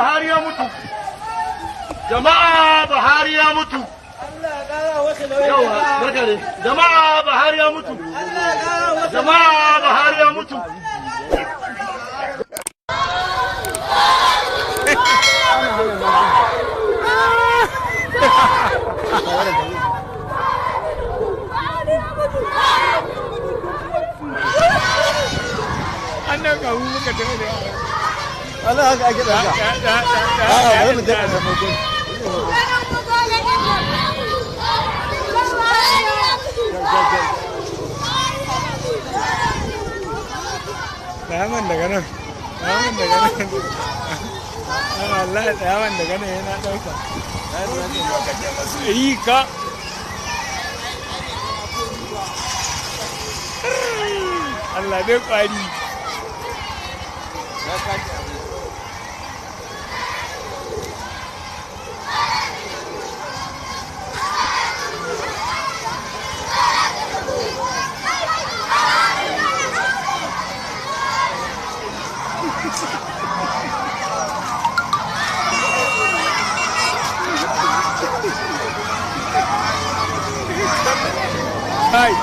Buhari ya mutu. Jama'a Buhari ya mutu. Yawa, barkare. Jama'a Buhari ya mutu. Jama'a Buhari ya mutu. Anda kau muka tengok dia. Alah agak agak. Baru menjadi sama pun. Taman dah kan? Taman dah kan? Allah, taman dah kan? Enak tahu tak? Ika. Allah dia padi. Hai.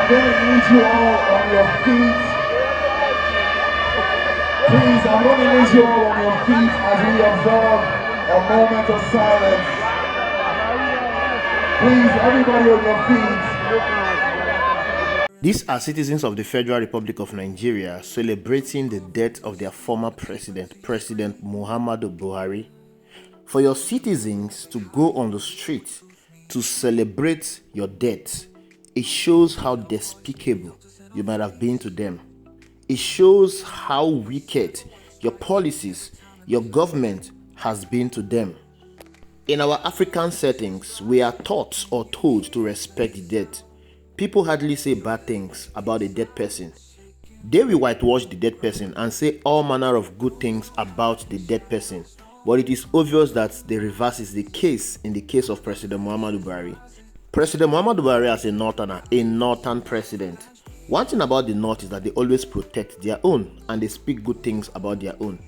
I'm going to need you all on your feet. Please, I'm going to need you all on your feet as we observe a moment of silence. Please, everybody on your feet. These are citizens of the Federal Republic of Nigeria celebrating the death of their former president, President Muhammadu Buhari. For your citizens to go on the street to celebrate your death, it shows how despicable you might have been to them. It shows how wicked your policies, your government has been to them. In our African settings, we are taught or told to respect the dead. People hardly say bad things about a dead person. They will whitewash the dead person and say all manner of good things about the dead person. but it is obvious that the reverse is the case in the case of President Muhammadu Buhari. President Muhammadu Buhari as a northern president. One thing about the North is that they always protect their own and they speak good things about their own.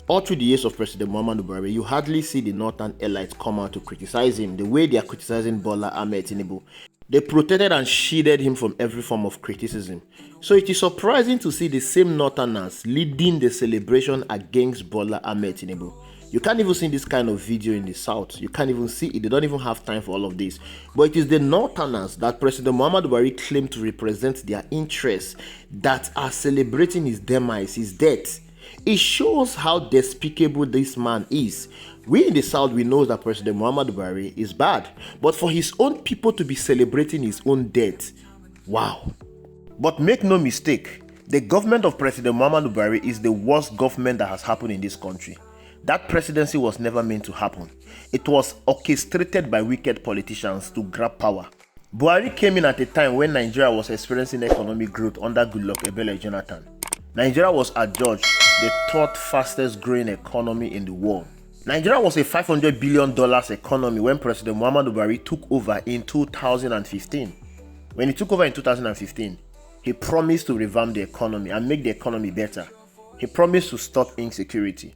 All through the years of President Muhammadu Buhari, you hardly see the Northern elites come out to criticize him the way they are criticizing Bola Ahmed Tinubu. They protected and shielded him from every form of criticism. So it is surprising to see the same Northerners leading the celebration against Bola Ahmed Tinubu. You can't even see this kind of video in the South. You can't even see it. They don't even have time for all of this. But it is the Northerners that President Muhammadu Buhari claimed to represent their interests that are celebrating his demise, his death. It shows how despicable this man is. We in the South, we know that President Muhammadu Buhari is bad. But for his own people to be celebrating his own death, wow. But make no mistake, the government of President Muhammadu Buhari is the worst government that has happened in this country. That presidency was never meant to happen. It was orchestrated by wicked politicians to grab power. Buhari came in at a time when Nigeria was experiencing economic growth under Goodluck Ebele Jonathan. Nigeria was adjudged the third fastest growing economy in the world. Nigeria was a $500 billion economy when President Muhammadu Buhari took over in 2015. When he took over in 2015, he promised to revamp the economy and make the economy better. He promised to stop insecurity.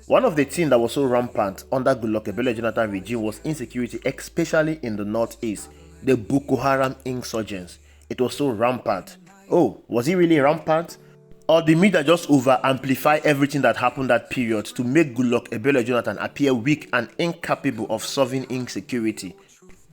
One of the things that was so rampant under Goodluck Ebele Jonathan regime was insecurity, especially in the northeast, the Boko Haram insurgents. It was so rampant. Oh, was it really rampant? Or the media just over-amplify everything that happened that period to make Goodluck Ebele Jonathan appear weak and incapable of solving insecurity?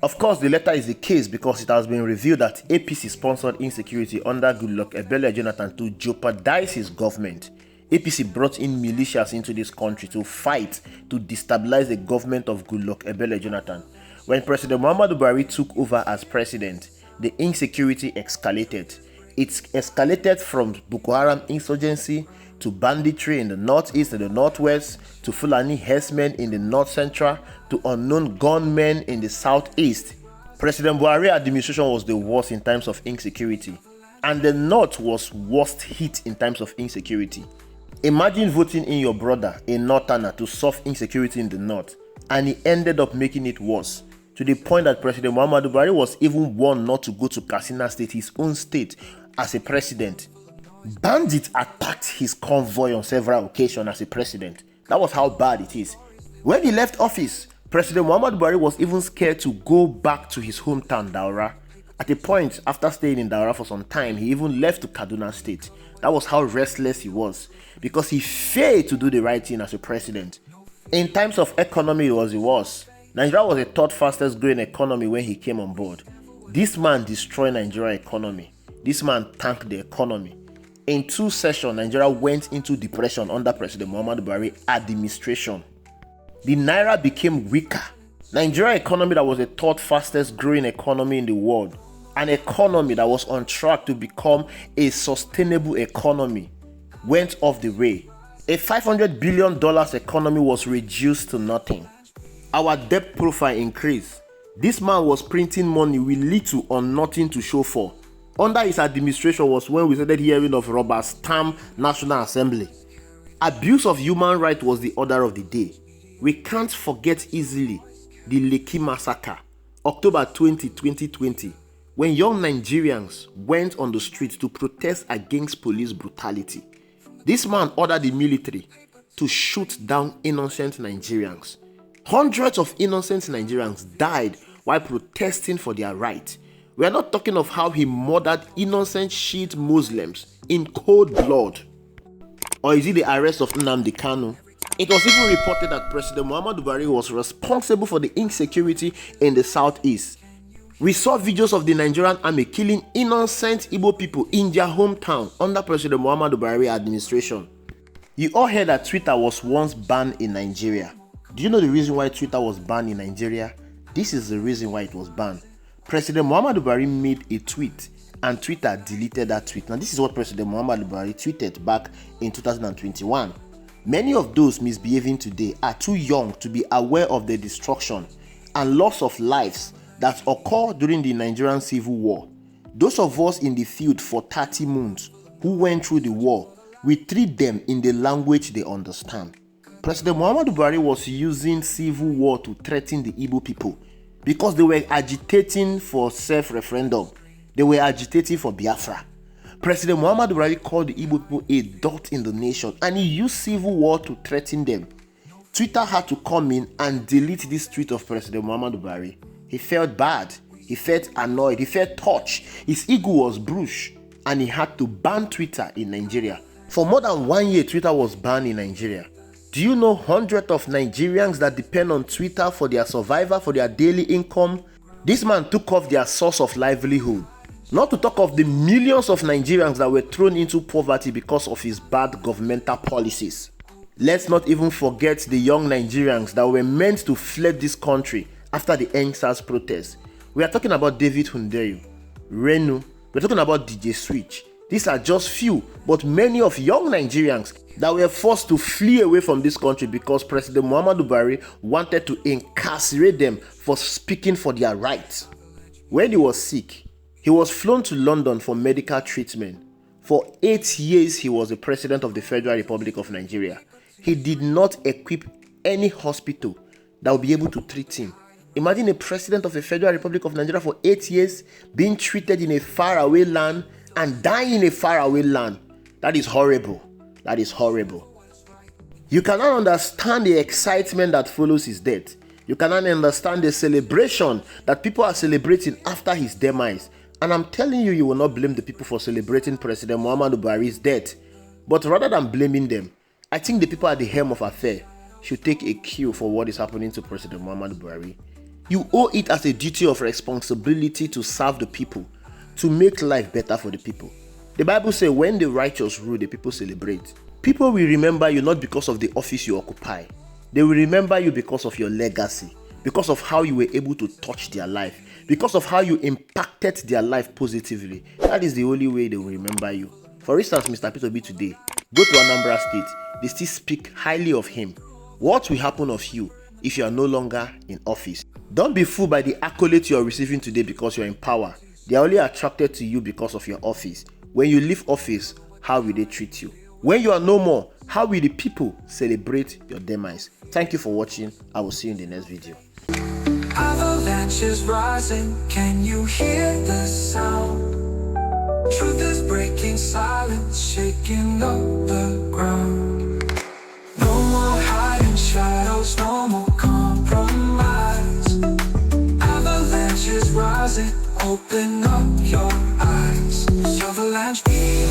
Of course, the latter is the case because it has been revealed that APC sponsored insecurity under Goodluck Ebele Jonathan to jeopardize his government. APC brought in militias into this country to fight to destabilize the government of Goodluck Ebele Jonathan. When President Muhammadu Buhari took over as president, the insecurity escalated. It escalated from Boko Haram insurgency to banditry in the northeast and the northwest, to Fulani herdsmen in the north central, to unknown gunmen in the southeast. President Buhari administration was the worst in terms of insecurity, and the north was worst hit in terms of insecurity. Imagine voting in your brother, a northerner, to solve insecurity in the north, and he ended up making it worse, to the point that President Muhammadu Buhari was even warned not to go to Katsina State, his own state, as a president. Bandits attacked his convoy on several occasions as a president. That was how bad it is. When he left office, President Muhammadu Buhari was even scared to go back to his hometown, Daura. At a point, after staying in Daura for some time, he even left to Kaduna State. That was how restless he was, because he failed to do the right thing as a president. In terms of economy, it was the worst. Nigeria was the third fastest growing economy when he came on board. This man destroyed Nigerian economy. This man tanked the economy. In 2 sessions, Nigeria went into depression under President Muhammadu Buhari administration. The Naira became weaker. Nigeria economy that was the third fastest growing economy in the world, an economy that was on track to become a sustainable economy, went off the way. A $500 billion economy was reduced to nothing. Our debt profile increased. This man was printing money with little or nothing to show for. Under his administration was when we started hearing of rubber stamp National Assembly. Abuse of human rights was the order of the day. We can't forget easily the Lekki massacre, October 20, 2020, when young Nigerians went on the streets to protest against police brutality. This man ordered the military to shoot down innocent Nigerians. Hundreds of innocent Nigerians died while protesting for their right. We are not talking of how he murdered innocent Shiite Muslims in cold blood. Or is it the arrest of Nnamdi Kanu? It was even reported that President Muhammadu Buhari was responsible for the insecurity in the southeast. We saw videos of the Nigerian army killing innocent Igbo people in their hometown under President Muhammadu Buhari administration. You all heard that Twitter was once banned in Nigeria. Do you know the reason why Twitter was banned in Nigeria? This is the reason why it was banned. President Muhammadu Buhari made a tweet and Twitter deleted that tweet. Now, this is what President Muhammadu Buhari tweeted back in 2021. Many of those misbehaving today are too young to be aware of the destruction and loss of lives that occurred during the Nigerian Civil War. Those of us in the field for 30 months who went through the war, we treat them in the language they understand. President Muhammadu Buhari was using civil war to threaten the Igbo people because they were agitating for self-referendum. They were agitating for Biafra. President Muhammadu Buhari called the Igbo people a dot in the nation, and he used civil war to threaten them. Twitter had to come in and delete this tweet of President Muhammadu Buhari. He felt bad. He felt annoyed. He felt touched. His ego was bruised, and he had to ban Twitter in Nigeria. For more than 1 year, Twitter was banned in Nigeria. Do you know hundreds of Nigerians that depend on Twitter for their survival, for their daily income? This man took off their source of livelihood. Not to talk of the millions of Nigerians that were thrown into poverty because of his bad governmental policies. Let's not even forget the young Nigerians that were meant to flee this country after the EndSARS protests. We are talking about David Hundeyu, Renu, we're talking about DJ Switch. These are just few, but many of young Nigerians that were forced to flee away from this country because President Muhammadu Buhari wanted to incarcerate them for speaking for their rights. When he was sick, he was flown to London for medical treatment. For 8 years, he was the president of the Federal Republic of Nigeria. He did not equip any hospital that would be able to treat him. Imagine a president of the Federal Republic of Nigeria for 8 years being treated in a faraway land and dying in a faraway land. That is horrible. That is horrible. You cannot understand the excitement that follows his death. You cannot understand the celebration that people are celebrating after his demise. And I'm telling you, you will not blame the people for celebrating President Muhammadu Buhari's death. But rather than blaming them, I think the people at the helm of affairs should take a cue for what is happening to President Muhammadu Buhari. You owe it as a duty of responsibility to serve the people, to make life better for the people. The Bible says when the righteous rule, the people celebrate. People will remember you not because of the office you occupy. They will remember you because of your legacy, because of how you were able to touch their life, because of how you impacted their life positively. That is the only way they will remember you. For instance, Mr. Peter B today, go to Anambra State, they still speak highly of him. What will happen of you if you are no longer in office? Don't be fooled by the accolades you are receiving today because you are in power. They are only attracted to you because of your office. When you leave office, how will they treat you? When you are no more, how will the people celebrate your demise? Thank you for watching. I will see you in the next video. Avalanches rising, can you hear the sound? Truth is breaking silence, shaking up the ground. No more hiding shadows, no more compromise. Avalanches rising, open up your eyes. Avalanche media.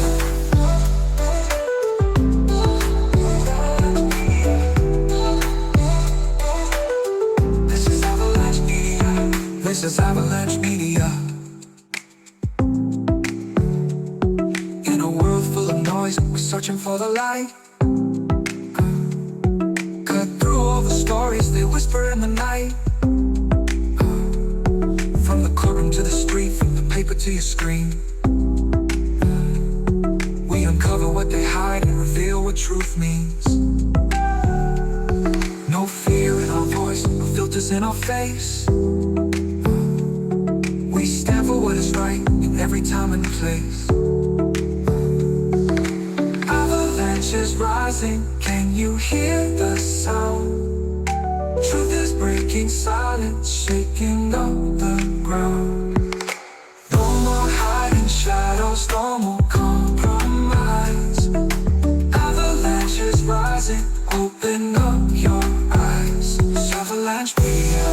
This is Avalanche Media. This is Avalanche Media. In a world full of noise, we're searching for the light. Cut through all the stories they whisper in the night. From the courtroom to the street, from the paper to your screen. We uncover what they hide and reveal what truth means. No fear in our voice, no filters in our face. We stand for what is right in every time and place. Avalanches rising, can you hear the sound? Truth is breaking silence, shaking up the ground. No more hiding shadows, no more compromise. Avalanches rising, open up your eyes. It's Avalanche Media.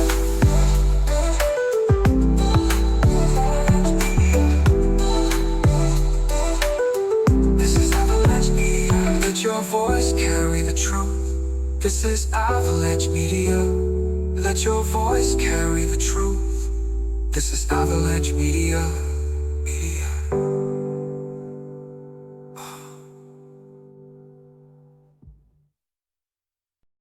This is Avalanche Media. Let your voice carry the truth. This is Avalanche Media. Let your voice carry the truth. This is Avalanche Media.